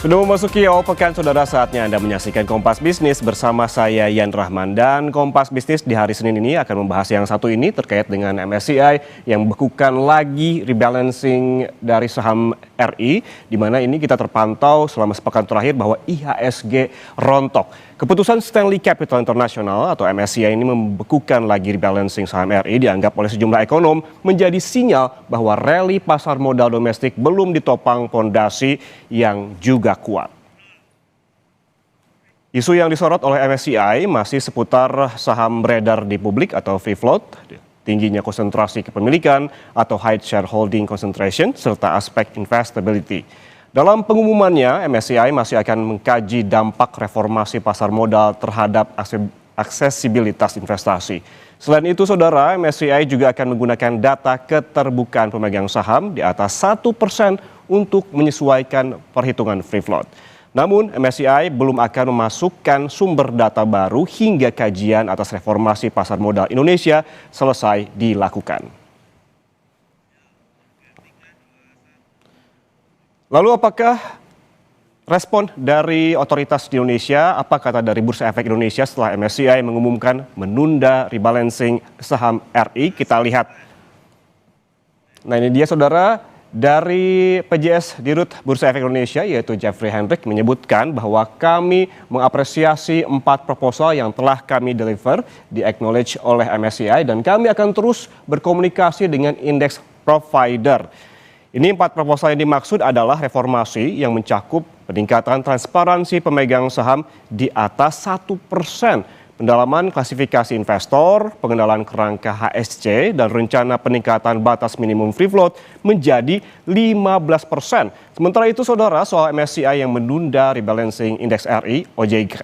Sudah memasuki awal pekan, saudara, saatnya Anda menyaksikan Kompas Bisnis bersama saya Yan Rahman. Dan Kompas Bisnis di hari Senin ini akan membahas yang satu ini terkait dengan MSCI yang membekukan lagi rebalancing dari saham RI, di mana ini kita terpantau selama sepekan terakhir bahwa IHSG rontok. Keputusan Stanley Capital International atau MSCI ini membekukan lagi rebalancing saham RI dianggap oleh sejumlah ekonom menjadi sinyal bahwa rally pasar modal domestik belum ditopang pondasi yang juga kuat. Isu yang disorot oleh MSCI masih seputar saham beredar di publik atau free float, tingginya konsentrasi kepemilikan atau high shareholding concentration, serta aspek investability. Dalam pengumumannya, MSCI masih akan mengkaji dampak reformasi pasar modal terhadap aksesibilitas investasi. Selain itu, saudara, MSCI juga akan menggunakan data keterbukaan pemegang saham di atas 1% untuk menyesuaikan perhitungan free float. Namun, MSCI belum akan memasukkan sumber data baru hingga kajian atas reformasi pasar modal Indonesia selesai dilakukan. Lalu apakah respon dari otoritas di Indonesia? Apa kata dari Bursa Efek Indonesia setelah MSCI mengumumkan menunda rebalancing saham RI? Kita lihat. Nah, ini dia, saudara, dari PJS Dirut Bursa Efek Indonesia yaitu Jeffrey Hendrik menyebutkan bahwa kami mengapresiasi 4 proposal yang telah kami deliver, di-acknowledge oleh MSCI, dan kami akan terus berkomunikasi dengan indeks provider. Ini 4 proposal yang dimaksud adalah reformasi yang mencakup peningkatan transparansi pemegang saham di atas 1%, pendalaman klasifikasi investor, pengenalan kerangka HSC, dan rencana peningkatan batas minimum free float menjadi 15%. Sementara itu, saudara, soal MSCI yang menunda rebalancing indeks RI,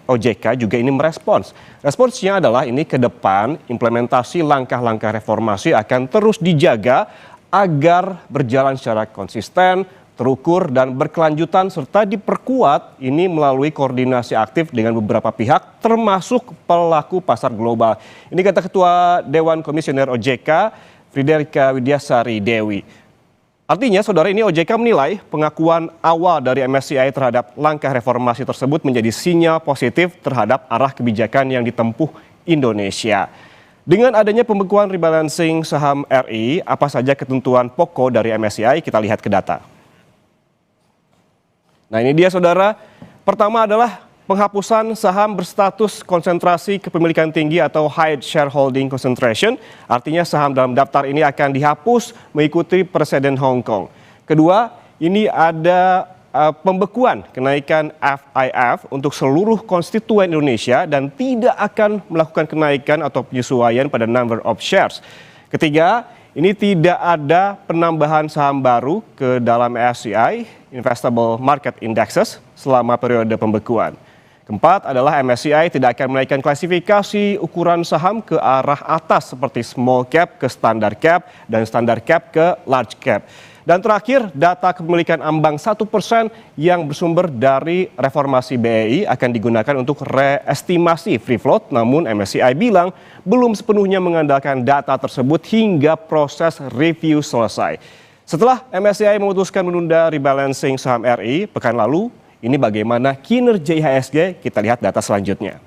OJK juga ini merespons. Responsnya adalah ini ke depan implementasi langkah-langkah reformasi akan terus dijaga agar berjalan secara konsisten, terukur, dan berkelanjutan, serta diperkuat ini melalui koordinasi aktif dengan beberapa pihak, termasuk pelaku pasar global. Ini kata Ketua Dewan Komisioner OJK, Friederike Widyasari Dewi. Artinya, saudara, ini OJK menilai pengakuan awal dari MSCI terhadap langkah reformasi tersebut menjadi sinyal positif terhadap arah kebijakan yang ditempuh Indonesia. Dengan adanya pembekuan rebalancing saham RI, apa saja ketentuan pokok dari MSCI? Kita lihat ke data. Nah, ini dia, saudara. Pertama adalah penghapusan saham berstatus konsentrasi kepemilikan tinggi atau high shareholding concentration. Artinya saham dalam daftar ini akan dihapus mengikuti presiden Hong Kong. Kedua, ini ada pembekuan kenaikan FIF untuk seluruh konstituen Indonesia dan tidak akan melakukan kenaikan atau penyesuaian pada number of shares. Ketiga, ini tidak ada penambahan saham baru ke dalam MSCI Investable Market Indexes selama periode pembekuan. Keempat adalah MSCI tidak akan menaikkan klasifikasi ukuran saham ke arah atas seperti small cap ke standard cap dan standard cap ke large cap. Dan terakhir, data kepemilikan ambang 1% yang bersumber dari reformasi BEI akan digunakan untuk reestimasi free float, namun MSCI bilang belum sepenuhnya mengandalkan data tersebut hingga proses review selesai. Setelah MSCI memutuskan menunda rebalancing saham RI pekan lalu, ini bagaimana kinerja IHSG? Kita lihat data selanjutnya.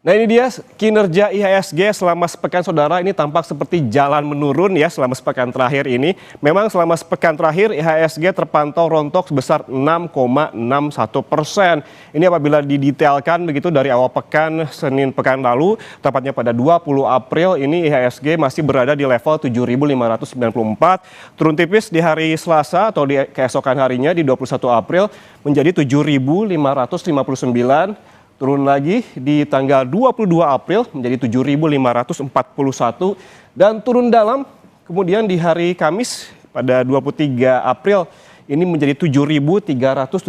Nah, ini dia kinerja IHSG selama sepekan, saudara. Ini tampak seperti jalan menurun ya selama sepekan terakhir ini. Memang selama sepekan terakhir IHSG terpantau rontok sebesar 6,61%. Ini apabila didetailkan begitu dari awal pekan Senin pekan lalu, tepatnya pada 20 April ini IHSG masih berada di level 7.594. Turun tipis di hari Selasa atau di keesokan harinya di 21 April menjadi 7.559. Turun lagi di tanggal 22 April menjadi 7.541 dan turun dalam kemudian di hari Kamis pada 23 April ini menjadi 7.378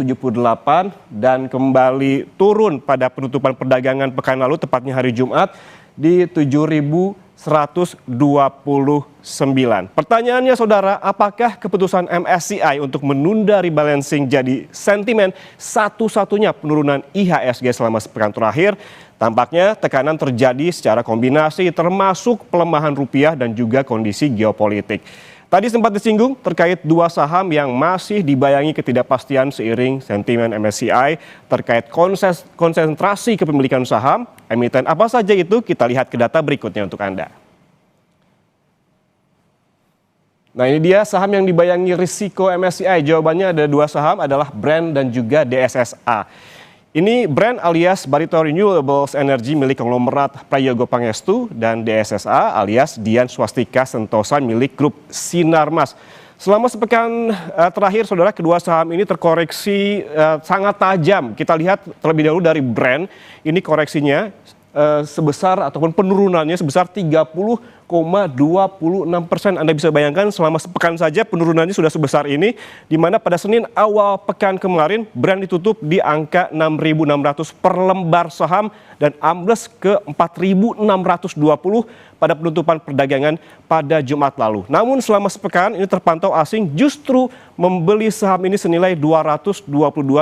dan kembali turun pada penutupan perdagangan pekan lalu tepatnya hari Jumat di 7.129. Pertanyaannya, saudara, apakah keputusan MSCI untuk menunda rebalancing jadi sentimen satu-satunya penurunan IHSG selama sepekan terakhir? Tampaknya tekanan terjadi secara kombinasi termasuk pelemahan rupiah dan juga kondisi geopolitik. Tadi sempat disinggung terkait dua saham yang masih dibayangi ketidakpastian seiring sentimen MSCI terkait konsentrasi kepemilikan saham. Emiten apa saja itu? Kita lihat ke data berikutnya untuk Anda. Nah, ini dia saham yang dibayangi risiko MSCI. Jawabannya ada dua saham, adalah Brand dan juga DSSA. Ini Brand alias Barito Renewables Energy milik konglomerat Prayogo Pangestu, dan DSSA alias Dian Swastika Sentosa milik grup Sinarmas. Selama sepekan terakhir, saudara, kedua saham ini terkoreksi sangat tajam. Kita lihat terlebih dahulu dari Brand, ini koreksinya sebesar ataupun penurunannya sebesar 30,26%. Anda bisa bayangkan selama sepekan saja penurunannya sudah sebesar ini, di mana pada Senin awal pekan kemarin Brand ditutup di angka 6.600 per lembar saham dan ambles ke 4.620 pada penutupan perdagangan pada Jumat lalu. Namun selama sepekan ini terpantau asing justru membeli saham ini senilai 222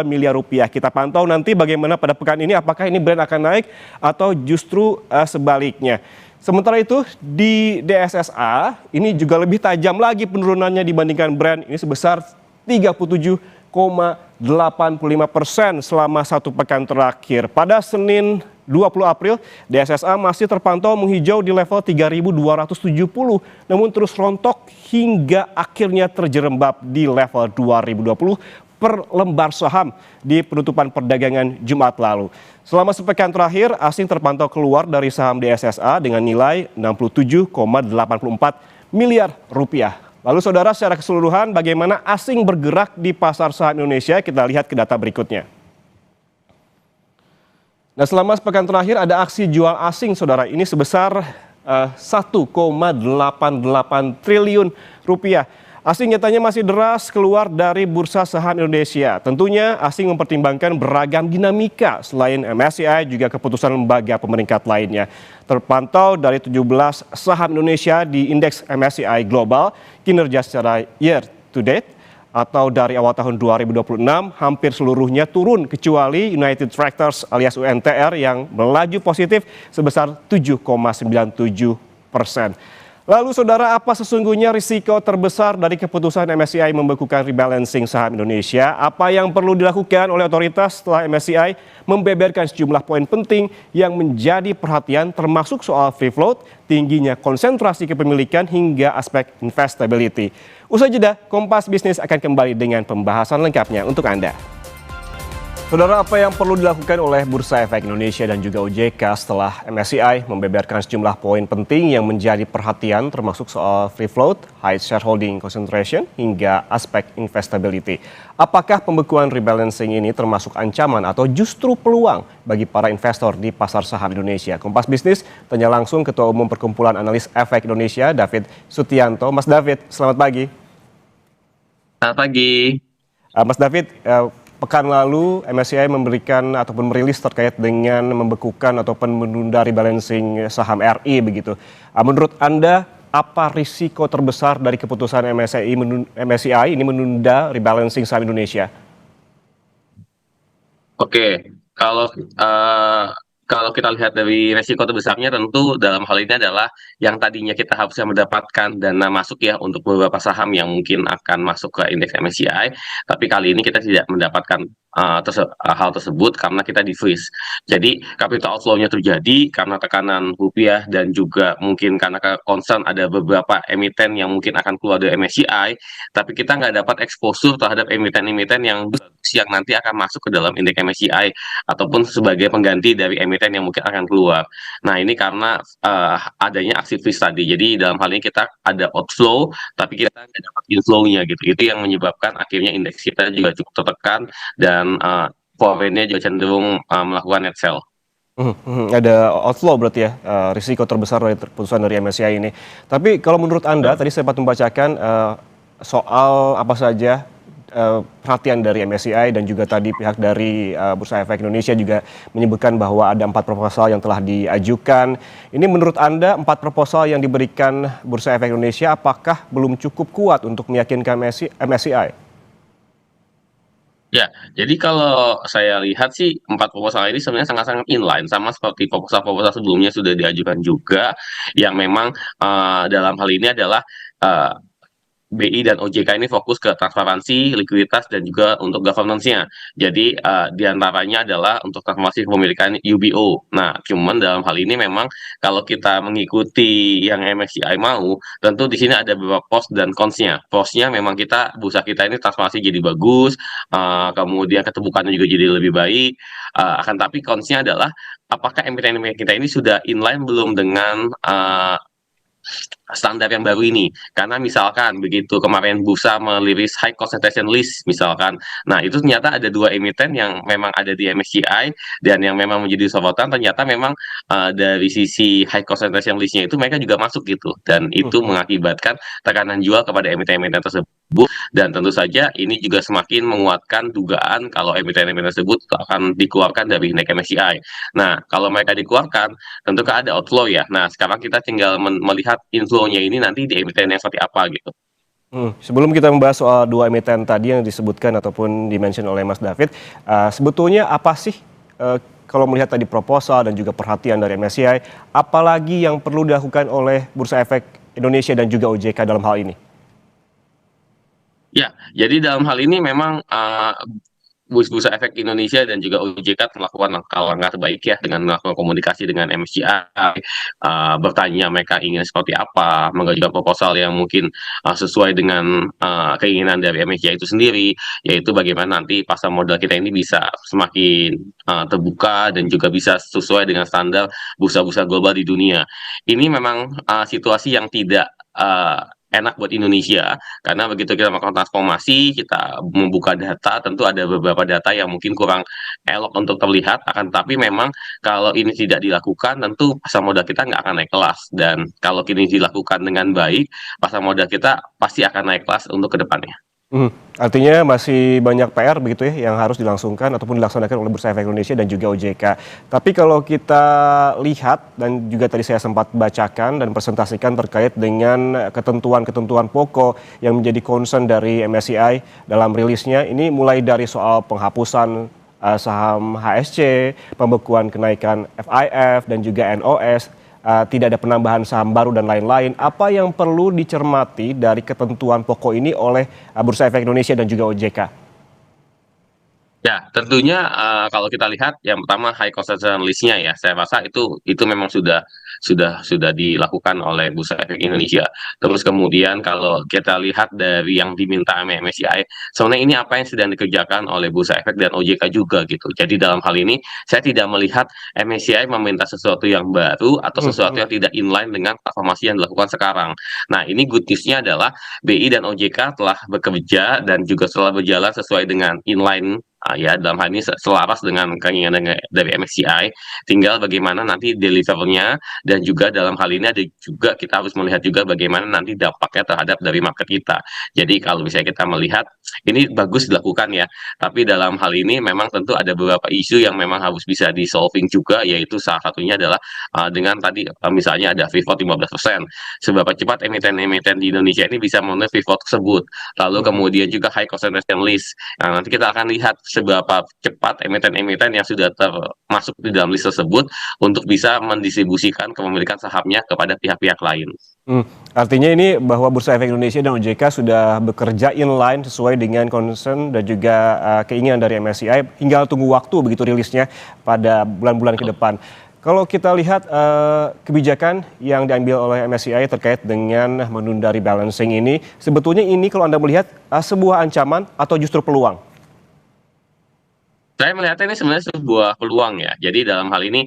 miliar rupiah. Kita pantau nanti bagaimana pada pekan ini, apakah ini Brand akan naik atau justru sebaliknya. Sementara itu di DSSA ini juga lebih tajam lagi penurunannya dibandingkan Brand, ini sebesar 37,85% selama satu pekan terakhir. Pada Senin 20 April, DSSA masih terpantau menghijau di level 3.270, namun terus rontok hingga akhirnya terjerembab di level 2.020 per lembar saham di penutupan perdagangan Jumat lalu. Selama sepekan terakhir, asing terpantau keluar dari saham DSSA dengan nilai 67,84 miliar rupiah. Lalu saudara, secara keseluruhan bagaimana asing bergerak di pasar saham Indonesia? Kita lihat ke data berikutnya. Nah, selama sepekan terakhir ada aksi jual asing, saudara. Ini sebesar 1,88 triliun rupiah. Asing nyatanya masih deras keluar dari bursa saham Indonesia. Tentunya asing mempertimbangkan beragam dinamika selain MSCI juga keputusan lembaga pemeringkat lainnya. Terpantau dari 17 saham Indonesia di indeks MSCI Global, kinerja secara year to date atau dari awal tahun 2026 hampir seluruhnya turun kecuali United Tractors alias UNTR yang melaju positif sebesar 7,97%. Lalu saudara, apa sesungguhnya risiko terbesar dari keputusan MSCI membekukan rebalancing saham Indonesia? Apa yang perlu dilakukan oleh otoritas setelah MSCI membeberkan sejumlah poin penting yang menjadi perhatian, termasuk soal free float, tingginya konsentrasi kepemilikan hingga aspek investability. Usai jeda, Kompas Bisnis akan kembali dengan pembahasan lengkapnya untuk Anda. Saudara, apa yang perlu dilakukan oleh Bursa Efek Indonesia dan juga OJK setelah MSCI membeberkan sejumlah poin penting yang menjadi perhatian, termasuk soal free float, high shareholding concentration, hingga aspek investability. Apakah pembekuan rebalancing ini termasuk ancaman atau justru peluang bagi para investor di pasar saham Indonesia? Kompas Bisnis tanya langsung Ketua Umum Perkumpulan Analis Efek Indonesia, David Sutianto. Mas David, selamat pagi. Selamat pagi. Mas David, pekan lalu MSCI memberikan ataupun merilis terkait dengan membekukan ataupun menunda rebalancing saham RI begitu. Menurut Anda, apa risiko terbesar dari keputusan MSCI ini menunda rebalancing saham Indonesia? Oke, kalau kita lihat dari resiko terbesarnya, tentu dalam hal ini adalah yang tadinya kita harusnya mendapatkan dana masuk ya untuk beberapa saham yang mungkin akan masuk ke indeks MSCI, tapi kali ini kita tidak mendapatkan hal tersebut karena kita di-freeze. Jadi capital outflow-nya terjadi karena tekanan rupiah dan juga mungkin karena concern ada beberapa emiten yang mungkin akan keluar dari MSCI, tapi kita nggak dapat exposure terhadap emiten-emiten yang nanti akan masuk ke dalam indeks MSCI ataupun sebagai pengganti dari emiten yang mungkin akan keluar. Nah, ini karena adanya aksi freeze tadi. Jadi dalam hal ini kita ada outflow, tapi kita nggak dapat inflow-nya gitu. Itu yang menyebabkan akhirnya indeks kita juga cukup tertekan dan foreign-nya juga cenderung melakukan net sell. Ada outflow berarti ya, risiko terbesar dari keputusan dari MSCI ini. Tapi kalau menurut Anda, tadi saya sempat membacakan soal apa saja perhatian dari MSCI dan juga tadi pihak dari Bursa Efek Indonesia juga menyebutkan bahwa ada 4 proposal yang telah diajukan. Ini menurut Anda 4 proposal yang diberikan Bursa Efek Indonesia apakah belum cukup kuat untuk meyakinkan MSCI? Ya, jadi kalau saya lihat sih 4 proposal ini sebenarnya sangat-sangat inline sama seperti proposal-proposal sebelumnya sudah diajukan juga, yang memang dalam hal ini adalah BI dan OJK ini fokus ke transparansi, likuiditas, dan juga untuk governance-nya. Jadi di antaranya adalah untuk transformasi kepemilikan UBO. Nah, cuman dalam hal ini memang kalau kita mengikuti yang MSCI mau, tentu di sini ada beberapa pros dan cons-nya. Pros-nya memang bursa kita ini transformasi jadi bagus, kemudian keterbukaannya juga jadi lebih baik. Akan tapi cons-nya adalah apakah emiten-emiten kita ini sudah inline belum dengan standar yang baru ini. Karena misalkan begitu kemarin bursa merilis high concentration list misalkan. Nah, itu ternyata ada dua emiten yang memang ada di MSCI dan yang memang menjadi sorotan, ternyata memang dari sisi high concentration list-nya itu mereka juga masuk gitu. Dan itu mengakibatkan tekanan jual kepada emiten-emiten tersebut, dan tentu saja ini juga semakin menguatkan dugaan kalau emiten-emiten tersebut akan dikeluarkan dari indeks MSCI. Nah, kalau mereka dikeluarkan, tentu kan ada outflow ya. Nah, sekarang kita tinggal melihat inflow-nya ini nanti di emiten yang seperti apa gitu. Sebelum kita membahas soal dua emiten tadi yang disebutkan ataupun dimention oleh Mas David, sebetulnya apa sih kalau melihat tadi proposal dan juga perhatian dari MSCI, apalagi yang perlu dilakukan oleh Bursa Efek Indonesia dan juga OJK dalam hal ini? Ya, jadi dalam hal ini memang Bursa Efek Indonesia dan juga OJK melakukan langkah-langkah terbaik ya dengan melakukan komunikasi dengan MSCI, bertanya mereka ingin seperti apa, mengajukan proposal yang mungkin sesuai dengan keinginan dari MSCI itu sendiri, yaitu bagaimana nanti pasar modal kita ini bisa semakin terbuka dan juga bisa sesuai dengan standar bursa-bursa global di dunia. Ini memang situasi yang tidak enak buat Indonesia, karena begitu kita melakukan transformasi, kita membuka data, tentu ada beberapa data yang mungkin kurang elok untuk terlihat, akan tetapi memang kalau ini tidak dilakukan, tentu pasar modal kita nggak akan naik kelas. Dan kalau ini dilakukan dengan baik, pasar modal kita pasti akan naik kelas untuk ke depannya. Mhm. Artinya masih banyak PR begitu ya yang harus dilangsungkan ataupun dilaksanakan oleh Bursa Efek Indonesia dan juga OJK. Tapi kalau kita lihat dan juga tadi saya sempat bacakan dan presentasikan terkait dengan ketentuan-ketentuan pokok yang menjadi concern dari MSCI dalam rilisnya, ini mulai dari soal penghapusan saham HSC, pembekuan kenaikan FIF dan juga NOS, tidak ada penambahan saham baru dan lain-lain. Apa yang perlu dicermati dari ketentuan pokok ini oleh Bursa Efek Indonesia dan juga OJK? Ya, tentunya kalau kita lihat yang pertama high concentration list-nya ya, saya rasa itu memang sudah dilakukan oleh Bursa Efek Indonesia. Terus kemudian kalau kita lihat dari yang diminta sama MSCI, sebenarnya ini apa yang sedang dikerjakan oleh Bursa Efek dan OJK juga gitu. Jadi dalam hal ini saya tidak melihat MSCI meminta sesuatu yang baru atau sesuatu yang tidak inline dengan transformasi yang dilakukan sekarang. Nah, ini good news-nya adalah BI dan OJK telah bekerja dan juga telah berjalan sesuai dengan inline, ya dalam hal ini selaras dengan keinginan dari MSCI, tinggal bagaimana nanti delivernya, dan juga dalam hal ini ada juga kita harus melihat juga bagaimana nanti dampaknya terhadap dari market kita. Jadi kalau misalnya kita melihat ini bagus dilakukan ya, tapi dalam hal ini memang tentu ada beberapa isu yang memang harus bisa di solving juga, yaitu salah satunya adalah dengan tadi misalnya ada free float 15%, seberapa cepat emiten-emiten di Indonesia ini bisa memenuhi free float tersebut, lalu kemudian juga high concentration list. Nah, nanti kita akan lihat seberapa cepat emiten-emiten yang sudah termasuk di dalam list tersebut untuk bisa mendistribusikan kepemilikan sahamnya kepada pihak-pihak lain. Artinya ini bahwa Bursa Efek Indonesia dan OJK sudah bekerja inline sesuai dengan concern dan juga keinginan dari MSCI, tinggal tunggu waktu begitu rilisnya pada bulan-bulan ke depan. Kalau kita lihat kebijakan yang diambil oleh MSCI terkait dengan menunda rebalancing ini, sebetulnya ini kalau Anda melihat sebuah ancaman atau justru peluang? Saya melihatnya ini sebenarnya sebuah peluang ya. Jadi dalam hal ini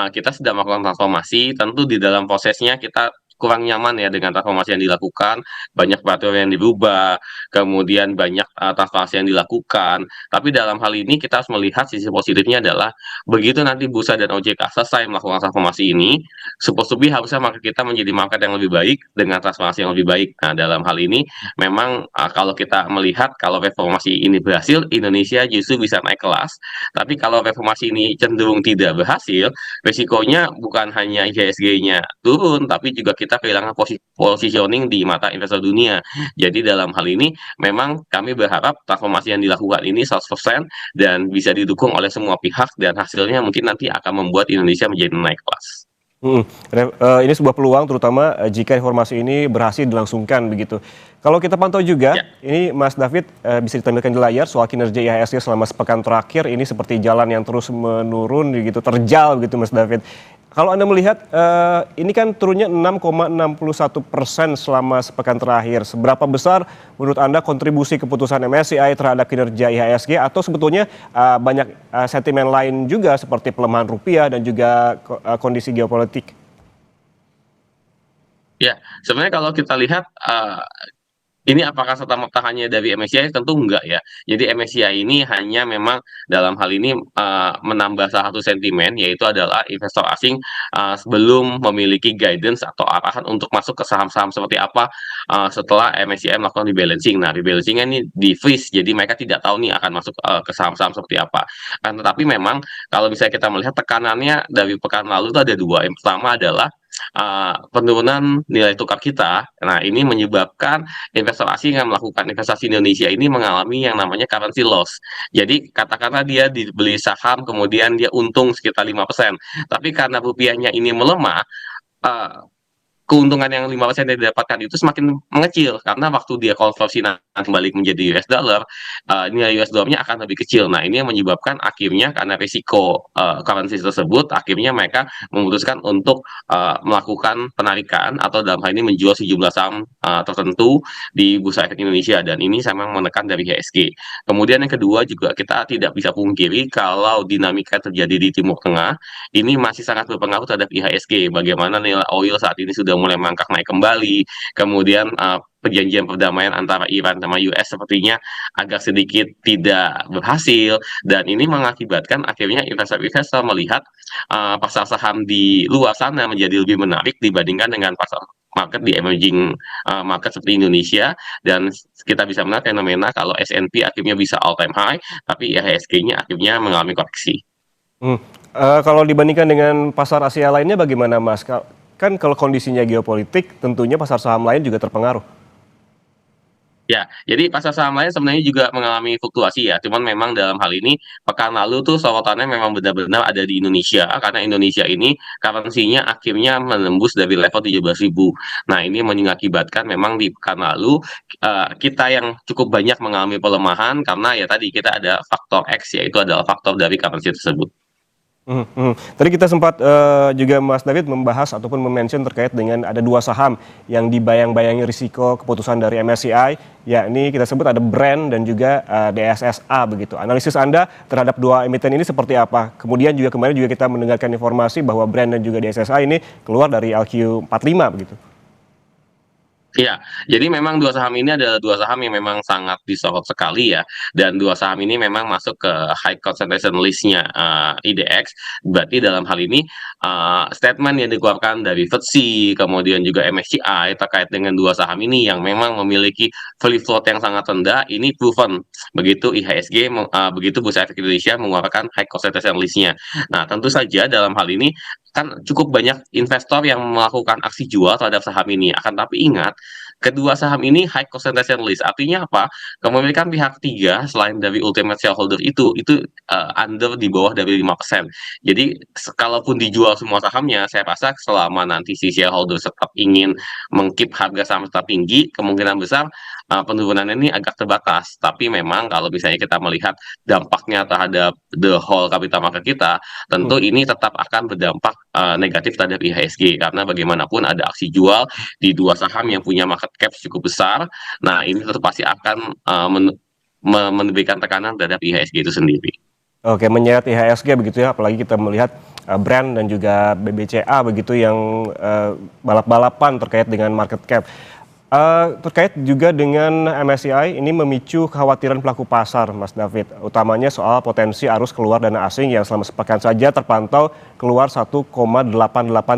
kita sedang melakukan transformasi, tentu di dalam prosesnya kita kurang nyaman ya dengan transformasi yang dilakukan, banyak peraturan yang dirubah, kemudian banyak transformasi yang dilakukan. Tapi dalam hal ini kita harus melihat sisi positifnya adalah begitu nanti Bursa dan OJK selesai melakukan transformasi ini, supposed to be harusnya market kita menjadi market yang lebih baik dengan transformasi yang lebih baik. Nah, dalam hal ini memang kalau kita melihat kalau reformasi ini berhasil, Indonesia justru bisa naik kelas. Tapi kalau reformasi ini cenderung tidak berhasil, resikonya bukan hanya IHSG-nya turun, tapi juga kita kehilangan positioning di mata investor dunia. Jadi dalam hal ini memang kami berharap transformasi yang dilakukan ini 100% dan bisa didukung oleh semua pihak, dan hasilnya mungkin nanti akan membuat Indonesia menjadi naik kelas. Ini sebuah peluang terutama, jika informasi ini berhasil dilangsungkan begitu. Kalau kita pantau juga, Ya. ini Mas David, bisa ditampilkan di layar soal kinerja IHSG selama sepekan terakhir, ini seperti jalan yang terus menurun begitu, terjal begitu Mas David. Kalau Anda melihat, ini kan turunnya 6,61% selama sepekan terakhir. Seberapa besar menurut Anda kontribusi keputusan MSCI terhadap kinerja IHSG atau sebetulnya, banyak, sentimen lain juga seperti pelemahan rupiah dan juga kondisi geopolitik? Ya, sebenarnya kalau kita lihat, ini apakah serta-merta hanya dari MSCI? Tentu enggak ya. Jadi MSCI ini hanya memang dalam hal ini, menambah salah satu sentimen, yaitu adalah investor asing, sebelum memiliki guidance atau arahan untuk masuk ke saham-saham seperti apa, setelah MSCI melakukan rebalancing. Nah, rebalancing-nya ini di-freeze, jadi mereka tidak tahu nih akan masuk, ke saham-saham seperti apa. Tetapi memang kalau misalnya kita melihat tekanannya dari pekan lalu itu ada 2. Yang pertama adalah, penurunan nilai tukar kita. Nah, ini menyebabkan investor asing yang melakukan investasi di Indonesia ini mengalami yang namanya currency loss. Jadi katakanlah dia dibeli saham kemudian dia untung sekitar 5%, tapi karena rupiahnya ini melemah, eee, keuntungan yang 5% yang didapatkan itu semakin mengecil karena waktu dia konversi nanti balik menjadi US dollar, nilai US dollar-nya akan lebih kecil. Nah, ini yang menyebabkan akhirnya karena risiko, currency tersebut, akhirnya mereka memutuskan untuk, melakukan penarikan atau dalam hal ini menjual sejumlah saham, tertentu di Bursa Efek Indonesia dan ini memang menekan dari IHSG. Kemudian yang kedua juga kita tidak bisa pungkiri kalau dinamika terjadi di Timur Tengah, ini masih sangat berpengaruh terhadap IHSG. Bagaimana nilai oil saat ini sudah mulai merangkak naik kembali, kemudian perjanjian perdamaian antara Iran sama US sepertinya agak sedikit tidak berhasil dan ini mengakibatkan akhirnya investor-investor melihat pasar saham di luar sana menjadi lebih menarik dibandingkan dengan pasar market di emerging market seperti Indonesia dan kita bisa melihat fenomena kalau S&P akhirnya bisa all time high tapi IHSG-nya akhirnya mengalami koreksi. Mmm, kalau dibandingkan dengan pasar Asia lainnya bagaimana Mas? Kan kalau kondisinya geopolitik tentunya pasar saham lain juga terpengaruh. Ya, jadi pasar saham lain sebenarnya juga mengalami fluktuasi ya, cuman memang dalam hal ini pekan lalu tuh sorotannya memang benar-benar ada di Indonesia, karena Indonesia ini currency-nya akhirnya menembus dari level 17.000. Nah, ini mengakibatkan memang di pekan lalu, kita yang cukup banyak mengalami pelemahan karena ya tadi kita ada faktor X, yaitu adalah faktor dari currency tersebut. Tadi kita sempat, juga Mas David membahas ataupun mention terkait dengan ada 2 saham yang dibayang-bayangi risiko keputusan dari MSCI, yakni kita sebut ada Brand dan juga, DSSA begitu. Analisis Anda terhadap 2 emiten ini seperti apa? Kemudian juga kemarin juga kita mendengarkan informasi bahwa Brand dan juga DSSA ini keluar dari LQ45 begitu. Iya, jadi memang 2 saham ini adalah 2 saham yang memang sangat disorot sekali ya, dan 2 saham ini memang masuk ke high concentration list-nya, IDX. Berarti dalam hal ini, statement yang dikeluarkan dari FTSE, kemudian juga MSCI terkait dengan 2 saham ini yang memang memiliki free float yang sangat rendah, ini proven. Begitu IHSG, begitu Bursa Efek Indonesia mengeluarkan high concentration list-nya. Nah, tentu saja dalam hal ini kan cukup banyak investor yang melakukan aksi jual terhadap saham ini. Akan tapi ingat, kedua saham ini high concentration list. Artinya apa? Kepemilikan pihak ketiga selain dari ultimate shareholder itu under di bawah dari 5%. Jadi kalaupun dijual semua sahamnya, saya rasa selama nanti si shareholder tetap ingin mengkeep harga saham tetap tinggi, kemungkinan besar penurunan ini agak terbatas. Tapi memang kalau misalnya kita melihat dampaknya terhadap the whole capital market kita, tentu ini tetap akan berdampak negatif terhadap IHSG karena bagaimanapun ada aksi jual di 2 saham yang punya market cap cukup besar. Nah, ini tetap pasti akan memberikan tekanan terhadap IHSG itu sendiri. Oke, menyeret IHSG begitu ya, apalagi kita melihat, Brand dan juga BBCA begitu yang, balap-balapan terkait dengan market cap. Terkait juga dengan MSCI ini memicu kekhawatiran pelaku pasar, Mas David, utamanya soal potensi arus keluar dana asing yang selama sepekan saja terpantau keluar 1,88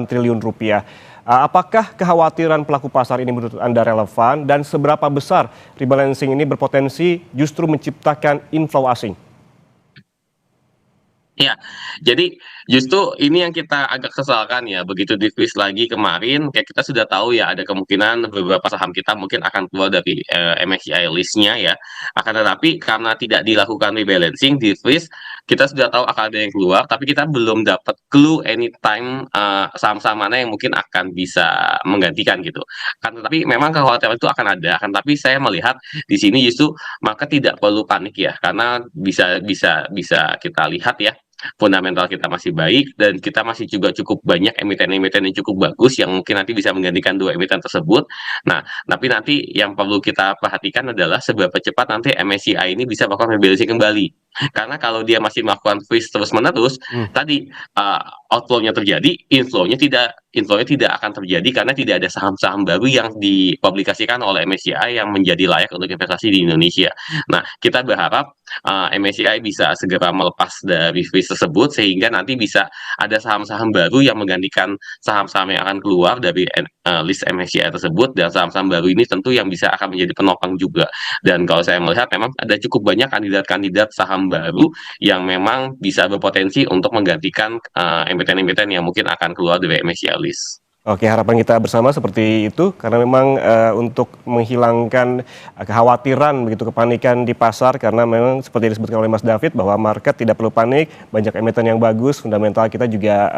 triliun rupiah. Apakah kekhawatiran pelaku pasar ini menurut Anda relevan dan seberapa besar rebalancing ini berpotensi justru menciptakan inflow asing? Ya, jadi justru ini yang kita agak sesalkan ya, begitu di-freeze lagi kemarin, kayak kita sudah tahu ya ada kemungkinan beberapa saham kita mungkin akan keluar dari, MSCI list-nya ya. Akan tetapi karena tidak dilakukan rebalancing, di-freeze, kita sudah tahu akan ada yang keluar, tapi kita belum dapat clue anytime saham-saham mana yang mungkin akan bisa menggantikan gitu. Kan tapi memang kekhawatiran itu akan ada, akan tapi saya melihat di sini justru maka tidak perlu panik ya, karena bisa kita lihat ya, fundamental kita masih baik dan kita masih juga cukup banyak emiten-emiten yang cukup bagus yang mungkin nanti bisa menggantikan 2 emiten tersebut. Nah, tapi nanti yang perlu kita perhatikan adalah seberapa cepat nanti MSCI ini bisa melakukan rebalancing kembali. Karena kalau dia masih melakukan freeze terus-menerus, Hmm. tadi outflow-nya terjadi, inflow-nya tidak akan terjadi karena tidak ada saham-saham baru yang dipublikasikan oleh MSCI yang menjadi layak untuk investasi di Indonesia. Nah, kita berharap MSCI bisa segera melepas dari freeze tersebut sehingga nanti bisa ada saham-saham baru yang menggantikan saham-saham yang akan keluar dari list MSCI tersebut, dan saham-saham baru ini tentu yang bisa akan menjadi penopang juga. Dan kalau saya melihat memang ada cukup banyak kandidat-kandidat saham baru yang memang bisa berpotensi untuk menggantikan emiten-emiten yang mungkin akan keluar dari MSCI list. Oke, harapan kita bersama seperti itu karena memang untuk menghilangkan kekhawatiran begitu, kepanikan di pasar, karena memang seperti disebutkan oleh Mas David bahwa market tidak perlu panik, banyak emiten yang bagus, fundamental kita juga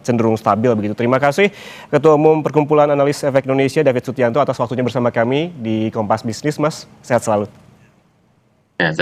cenderung stabil begitu. Terima kasih Ketua Umum Perkumpulan Analis Efek Indonesia David Sutianto atas waktunya bersama kami di Kompas Bisnis, Mas. Sehat selalu.